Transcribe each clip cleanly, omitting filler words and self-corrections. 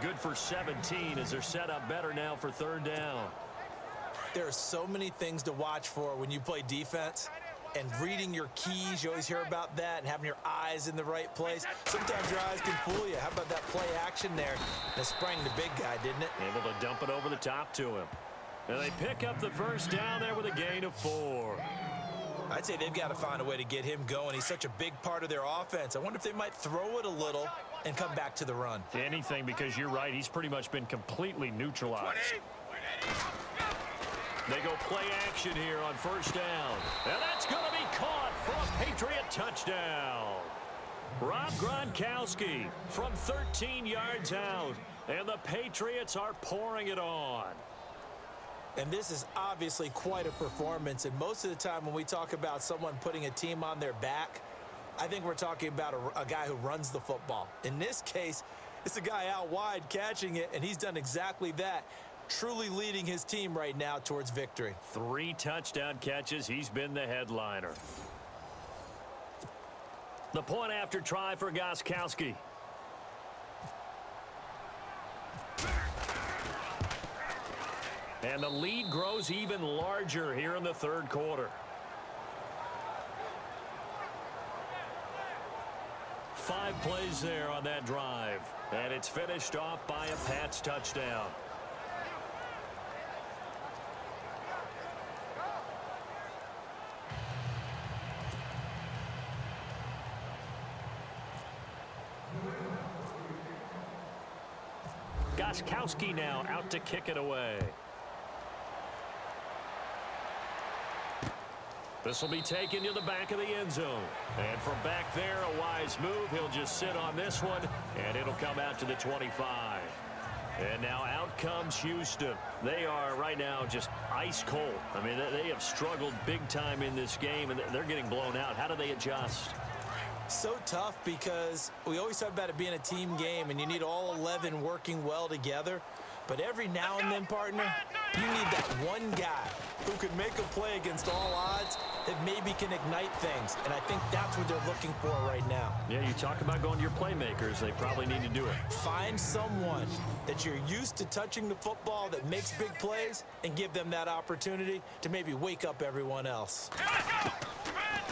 good for 17 as they're set up better now for third down. There are so many things to watch for when you play defense. And reading your keys, you always hear about that, and having your eyes in the right place. Sometimes your eyes can fool you. How about that play action there? That sprang the big guy, didn't it? Able to dump it over the top to him. And they pick up the first down there with a gain of 4. I'd say they've got to find a way to get him going. He's such a big part of their offense. I wonder if they might throw it a little and come back to the run. Anything, because you're right. He's pretty much been completely neutralized. They go play action here on first down. And that's going to be caught for a Patriot touchdown. Rob Gronkowski from 13 yards out. And the Patriots are pouring it on. And this is obviously quite a performance. And most of the time when we talk about someone putting a team on their back, I think we're talking about a guy who runs the football. In this case, it's a guy out wide catching it, and he's done exactly that. Truly leading his team right now towards victory. 3 touchdown catches. He's been the headliner. The point after try for Gronkowski. And the lead grows even larger here in the third quarter. 5 plays there on that drive. And it's finished off by a Pats touchdown. Gronkowski now out to kick it away. This will be taken to the back of the end zone. And from back there, a wise move. He'll just sit on this one, and it'll come out to the 25. And now out comes Houston. They are right now just ice cold. I mean, they have struggled big time in this game, and they're getting blown out. How do they adjust? So tough because we always talk about it being a team game, and you need all 11 working well together. But every now and then, partner, you need that one guy who can make a play against all odds that maybe can ignite things. And I think that's what they're looking for right now. Yeah, you talk about going to your playmakers. They probably need to do it. Find someone that you're used to touching the football that makes big plays and give them that opportunity to maybe wake up everyone else.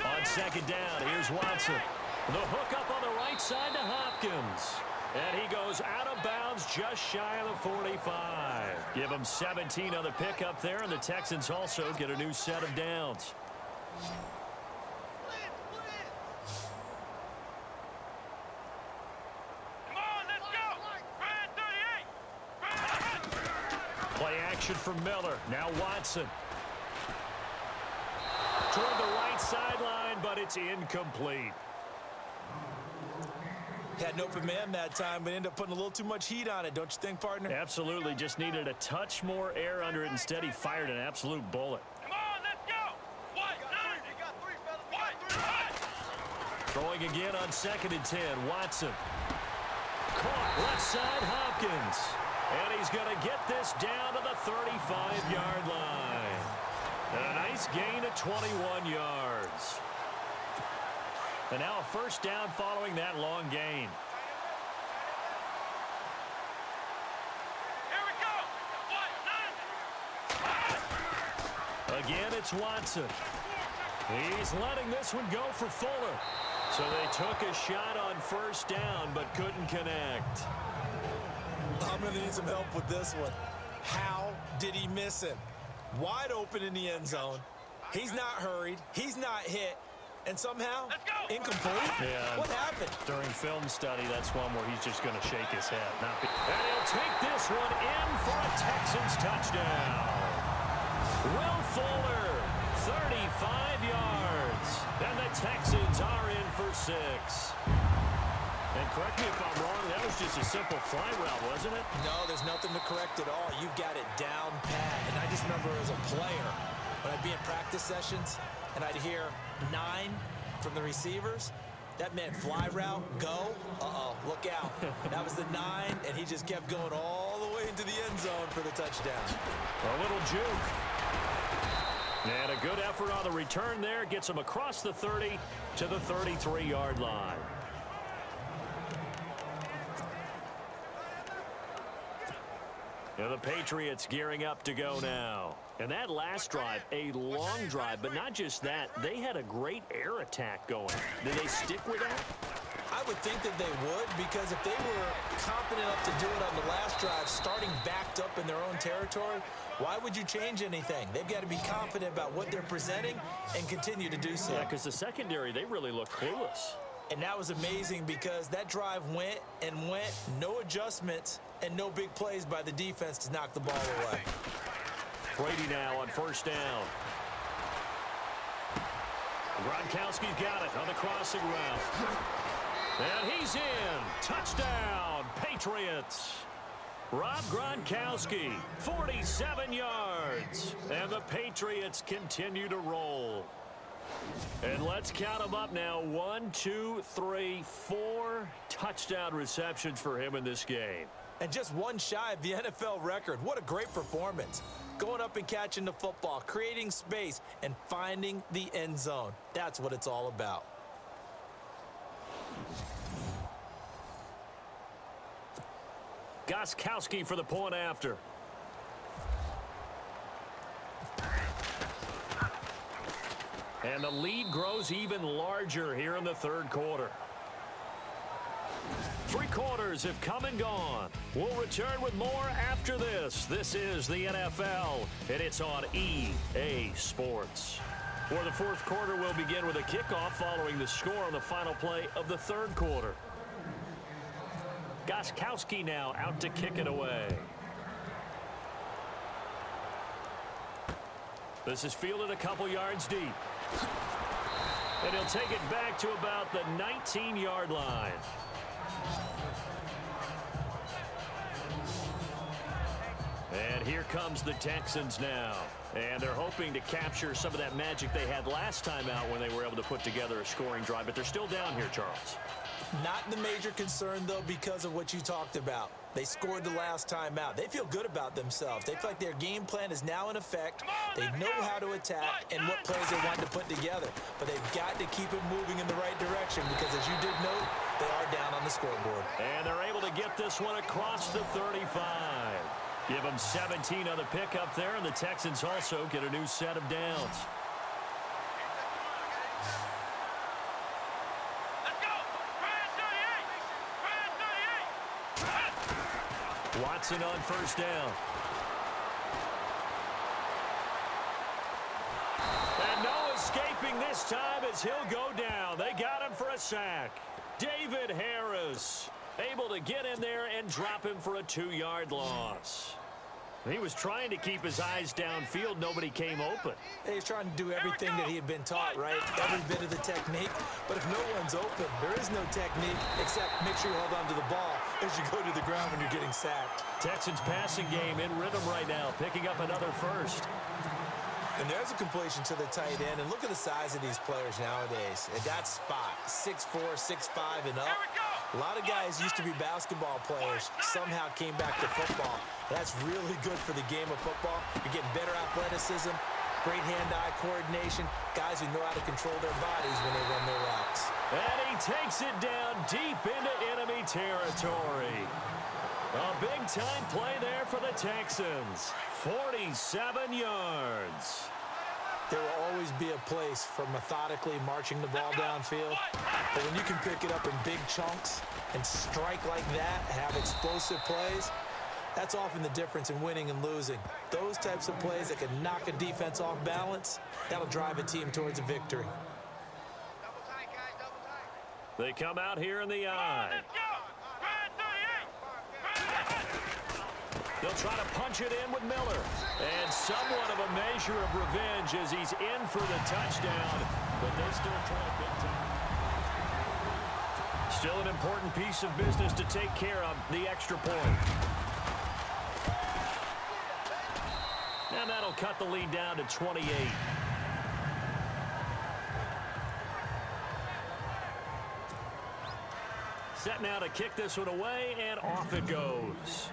On second down, here's Watson. The hook up on the right side to Hopkins. And he goes out of bounds just shy of the 45. Give him 17 on the pickup there, and the Texans also get a new set of downs. Come on, let's go! Brad 38! Play action from Miller. Now Watson. Toward the right sideline, but it's incomplete. Had an open man that time, but ended up putting a little too much heat on it, don't you think, partner? Absolutely. Just needed a touch more air under it. Instead, he fired an absolute bullet. Come on, let's go! Throwing again on 2nd and 10. Watson. Caught left side, Hopkins. And he's going to get this down to the 35-yard line. And a nice gain of 21 yards. And now a first down following that long gain. Here we go! Again, it's Watson. He's letting this one go for Fuller. So they took a shot on first down, but couldn't connect. I'm going to need some help with this one. How did he miss it? Wide open in the end zone. He's not hurried. He's not hit. And somehow, incomplete? Yeah. What happened? During film study, that's one where he's just going to shake his head. And he'll take this one in for a Texans touchdown. Will Fuller, 35 yards. And the Texans are in for 6. And correct me if I'm wrong, that was just a simple fly route, wasn't it? No, there's nothing to correct at all. You've got it down pat. And I just remember as a player, when I'd be in practice sessions, and I'd hear 9 from the receivers, that meant fly route, go, look out. That was the 9, and he just kept going all the way into the end zone for the touchdown. A little juke. And a good effort on the return there. Gets him across the 30 to the 33-yard line. And the Patriots gearing up to go now. And that last drive, a long drive, but not just that. They had a great air attack going. Did they stick with that? I would think that they would, because if they were confident enough to do it on the last drive, starting backed up in their own territory, why would you change anything? They've got to be confident about what they're presenting and continue to do so. Yeah, because the secondary, they really look clueless. And that was amazing because that drive went and went, no adjustments, and no big plays by the defense to knock the ball away. Brady now on first down. Gronkowski's got it on the crossing route. And he's in. Touchdown, Patriots. Rob Gronkowski, 47 yards. And the Patriots continue to roll. And let's count them up now. 1, 2, 3, 4 touchdown receptions for him in this game. And just one shy of the NFL record. What a great performance. Going up and catching the football, creating space, and finding the end zone. That's what it's all about. Gronkowski for the point after. And the lead grows even larger here in the third quarter. 3 quarters have come and gone. We'll return with more after this. This is the NFL, and it's on EA Sports. For the fourth quarter, we'll begin with a kickoff following the score on the final play of the third quarter. Gronkowski now out to kick it away. This is fielded a couple yards deep. And he'll take it back to about the 19-yard line. And here comes the Texans now. And they're hoping to capture some of that magic they had last time out when they were able to put together a scoring drive. But they're still down here, Charles. Not the major concern, though, because of what you talked about. They scored the last time out. They feel good about themselves. They feel like their game plan is now in effect. They know how to attack and what plays they want to put together. But they've got to keep it moving in the right direction because, as you did note, they are down on the scoreboard. And they're able to get this one across the 35. Give them 17 on the pickup there, and the Texans also get a new set of downs. Watson on first down. And no escaping this time as he'll go down. They got him for a sack. David Harris able to get in there and drop him for a 2-yard loss. He was trying to keep his eyes downfield. Nobody came open. He's trying to do everything that he had been taught, right? Every bit of the technique. But if no one's open, there is no technique except make sure you hold on to the ball as you go to the ground when you're getting sacked. Texans passing game in rhythm right now, picking up another first. And there's a completion to the tight end. And look at the size of these players nowadays. At that spot, 6'4", 6'5", and up. A lot of guys used to be basketball players, somehow came back to football. That's really good for the game of football. You're getting better athleticism, great hand-eye coordination, guys who know how to control their bodies when they run their routes. And he takes it down deep into enemy territory. A big-time play there for the Texans. 47 yards. There will always be a place for methodically marching the ball downfield. But when you can pick it up in big chunks and strike like that, have explosive plays, that's often the difference in winning and losing. Those types of plays that can knock a defense off balance, that'll drive a team towards a victory. They come out here in the eye. They'll try to punch it in with Miller. And somewhat of a measure of revenge as he's in for the touchdown. But they still try big time. Still an important piece of business to take care of, the extra point. And that'll cut the lead down to 28. Set now to kick this one away, and off it goes.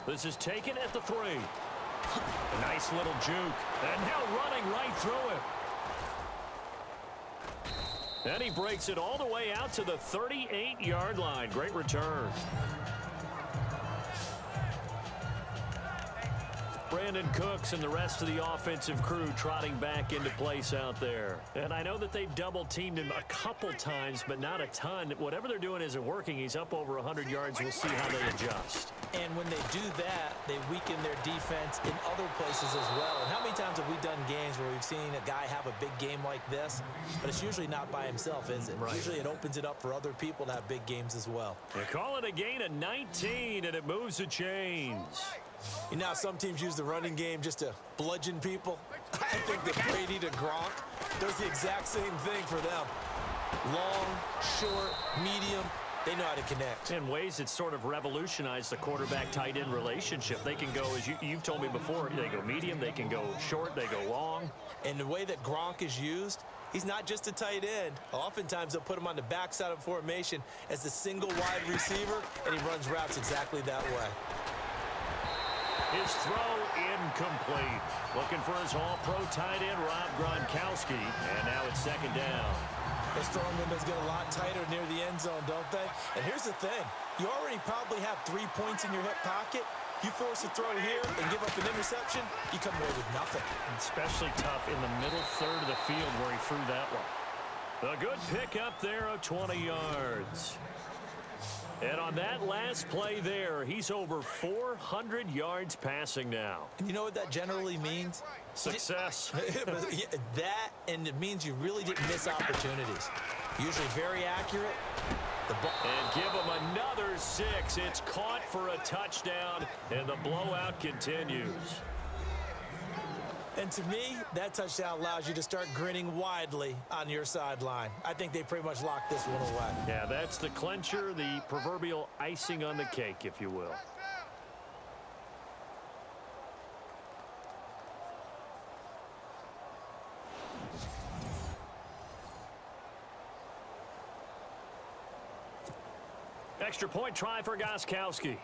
This is taken at the 3. A nice little juke. And now running right through it. And he breaks it all the way out to the 38-yard line. Great return. Brandon Cooks and the rest of the offensive crew trotting back into place out there. And I know that they've double-teamed him a couple times, but not a ton. Whatever they're doing isn't working. He's up over 100 yards. We'll see how they adjust. And when they do that, they weaken their defense in other places as well. And how many times have we done games where we've seen a guy have a big game like this, but it's usually not by himself, is it? Right. Usually it opens it up for other people to have big games as well. They call it a gain of 19, and it moves the chains. You know how some teams use the running game just to bludgeon people? I think that Brady to Gronk does the exact same thing for them. Long, short, medium, they know how to connect. In ways that sort of revolutionized the quarterback-tight end relationship. They can go, as you've told me before, they go medium, they can go short, they go long. And the way that Gronk is used, he's not just a tight end. Oftentimes they'll put him on the backside of formation as the single wide receiver, and he runs routes exactly that way. His throw incomplete. Looking for his all-pro tight end, Rob Gronkowski. And now it's second down. Those throwing windows get a lot tighter near the end zone, don't they? And here's the thing. You already probably have 3 points in your hip pocket. You force a throw here and give up an interception, you come away with nothing. Especially tough in the middle third of the field where he threw that one. A good pick up there of 20 yards. And on that last play there, he's over 400 yards passing now. And you know what that generally means? Success. That, and it means you really didn't miss opportunities. Usually very accurate. And give him another 6. It's caught for a touchdown, and the blowout continues. And to me, that touchdown allows you to start grinning widely on your sideline. I think they pretty much locked this one away. Yeah, that's the clincher, the proverbial icing on the cake, if you will. Extra point try for Gronkowski.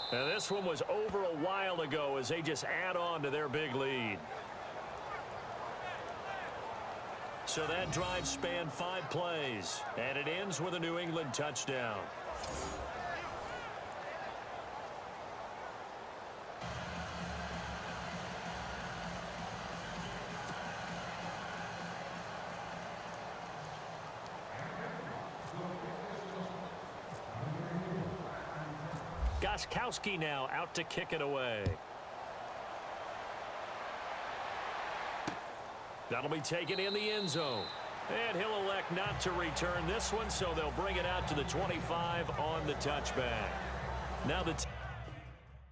And this one was over a while ago as they just add on to their big lead. So that drive spanned 5 plays, and it ends with a New England touchdown. Gronkowski now out to kick it away. That'll be taken in the end zone. And he'll elect not to return this one, so they'll bring it out to the 25 on the touchback. Now the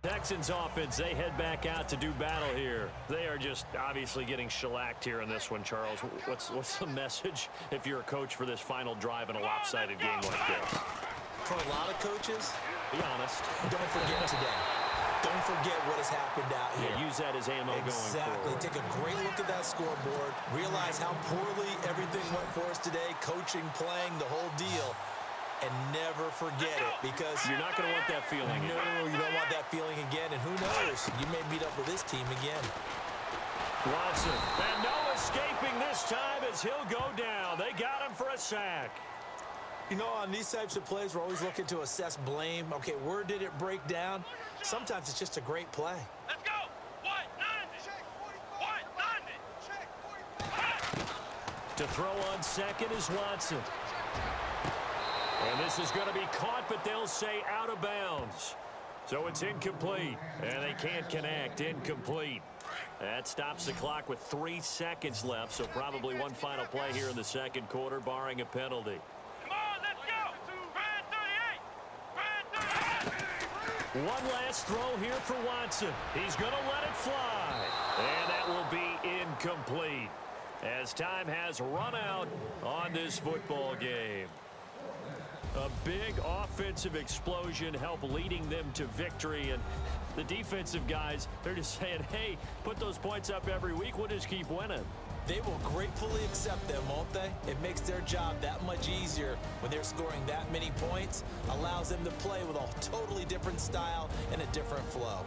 Texans offense, they head back out to do battle here. They are just obviously getting shellacked here in this one, Charles. What's the message if you're a coach for this final drive in a lopsided game like this? For a lot of coaches, be honest. Don't forget today. Don't forget what has happened out here. Yeah, use that as ammo going forward. Exactly. Take a great look at that scoreboard. Realize how poorly everything went for us today. Coaching, playing, the whole deal. And never forget it, because you're not going to want that feeling again. No, you don't want that feeling again. And who knows? You may meet up with this team again. Watson. And no escaping this time as he'll go down. They got him for a sack. You know, on these types of plays, we're always looking to assess blame. Okay, where did it break down? Sometimes it's just a great play. Let's go. 190. 190. To throw on second is Watson. And this is going to be caught, but they'll say out of bounds. So it's incomplete, and they can't connect. Incomplete. That stops the clock with 3 seconds left, so probably one final play here in the second quarter, barring a penalty. One last throw here for Watson. He's going to let it fly. And that will be incomplete as time has run out on this football game. A big offensive explosion helped leading them to victory. And the defensive guys, they're just saying, hey, put those points up every week. We'll just keep winning. They will gratefully accept them, won't they? It makes their job that much easier when they're scoring that many points. Allows them to play with a totally different style and a different flow.